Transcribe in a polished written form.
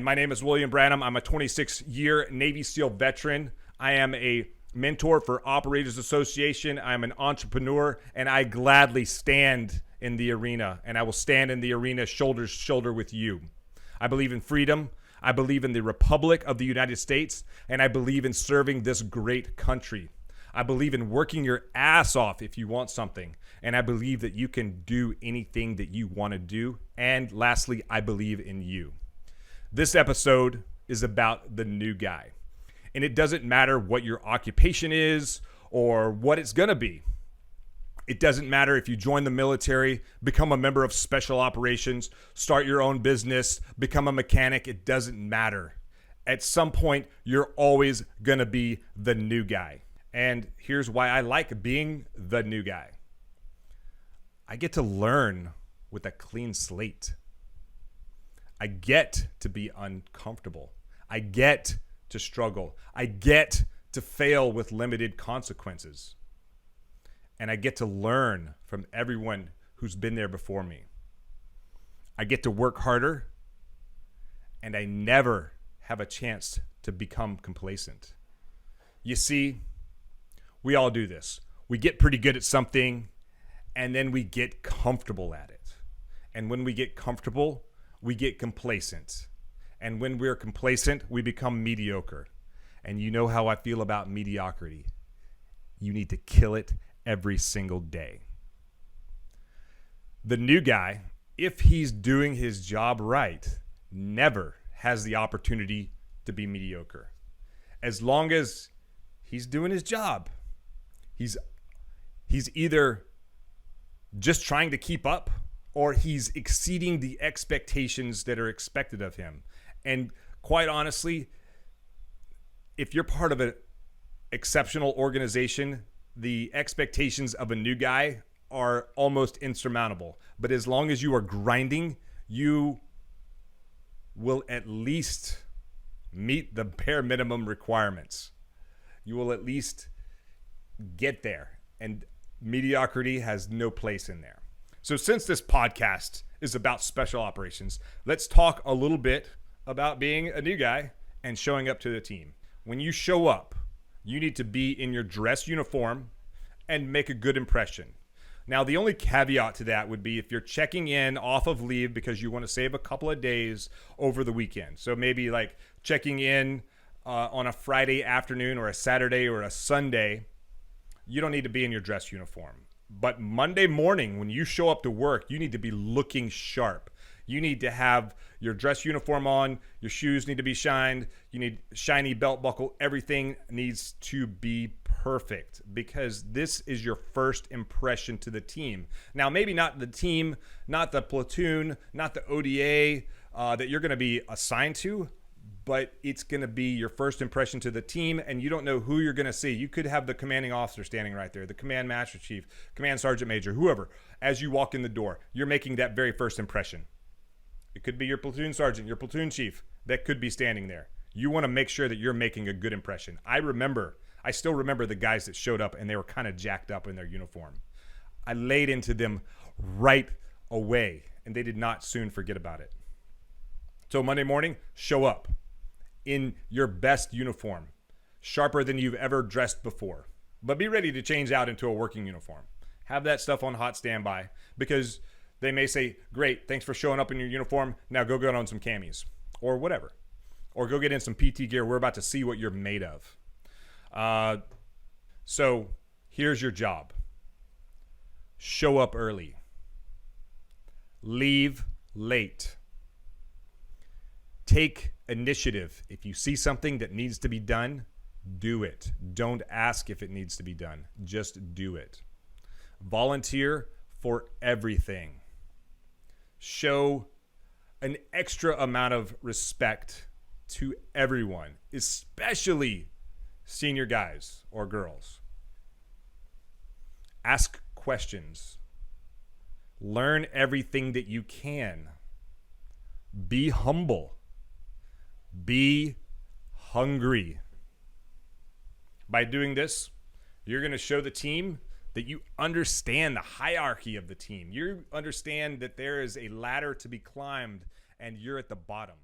My name is Will Brannum. I'm a 26-year Navy SEAL veteran. I am a mentor for Operators Association. I'm an entrepreneur, and I gladly stand in the arena, and I will stand in the arena shoulder to shoulder with you. I believe in freedom. I believe in the Republic of the United States, and I believe in serving this great country. I believe in working your ass off if you want something, and I believe that you can do anything that you want to do. And lastly, I believe in you. This episode is about the new guy, and it doesn't matter what your occupation is or what it's going to be. It doesn't matter if you join the military, become a member of special operations, start your own business, become a mechanic. It doesn't matter. At some point, you're always going to be the new guy. And here's why I like being the new guy. I get to learn with a clean slate. I get to be uncomfortable. I get to struggle. I get to fail with limited consequences. And I get to learn from everyone who's been there before me. I get to work harder, and I never have a chance to become complacent. You see, we all do this. We get pretty good at something, and then we get comfortable at it. And when we get comfortable, we get complacent. And when we're complacent, we become mediocre. And you know how I feel about mediocrity. You need to kill it every single day. The new guy, if he's doing his job right, never has the opportunity to be mediocre. As long as he's doing his job, he's either just trying to keep up or he's exceeding the expectations that are expected of him. And quite honestly, if you're part of an exceptional organization, the expectations of a new guy are almost insurmountable. But as long as you are grinding, you will at least meet the bare minimum requirements. You will at least get there. And mediocrity has no place in there. So since this podcast is about special operations, let's talk a little bit about being a new guy and showing up to the team. When you show up, you need to be in your dress uniform and make a good impression. Now, the only caveat to that would be if you're checking in off of leave because you want to save a couple of days over the weekend. So maybe like checking in on a Friday afternoon or a Saturday or a Sunday, you don't need to be in your dress uniform. But Monday morning, when you show up to work, you need to be looking sharp. You need to have your dress uniform on. Your shoes need to be shined. You need shiny belt buckle. Everything needs to be perfect because this is your first impression to the team. Now, maybe not the team, not the platoon, not the ODA that you're going to be assigned to, but it's going to be your first impression to the team, and you don't know who you're going to see. You could have the commanding officer standing right there, the command master chief, command sergeant major, whoever. As you walk in the door, you're making that very first impression. It could be your platoon sergeant, your platoon chief that could be standing there. You want to make sure that you're making a good impression. I still remember the guys that showed up and they were kind of jacked up in their uniform. I laid into them right away and they did not soon forget about it. So Monday morning, show up in your best uniform, sharper than you've ever dressed before. But be ready to change out into a working uniform. Have that stuff on hot standby because they may say, great, thanks for showing up in your uniform. Now go get on some camis or whatever. Or go get in some PT gear. We're about to see what you're made of. So here's your job. Show up early. Leave late. Take initiative. If you see something that needs to be done, do it. Don't ask if it needs to be done. Just do it. Volunteer for everything. Show an extra amount of respect to everyone, especially senior guys or girls. Ask questions. Learn everything that you can. Be humble. Be hungry. By doing this, you're going to show the team that you understand the hierarchy of the team. You understand that there is a ladder to be climbed and you're at the bottom.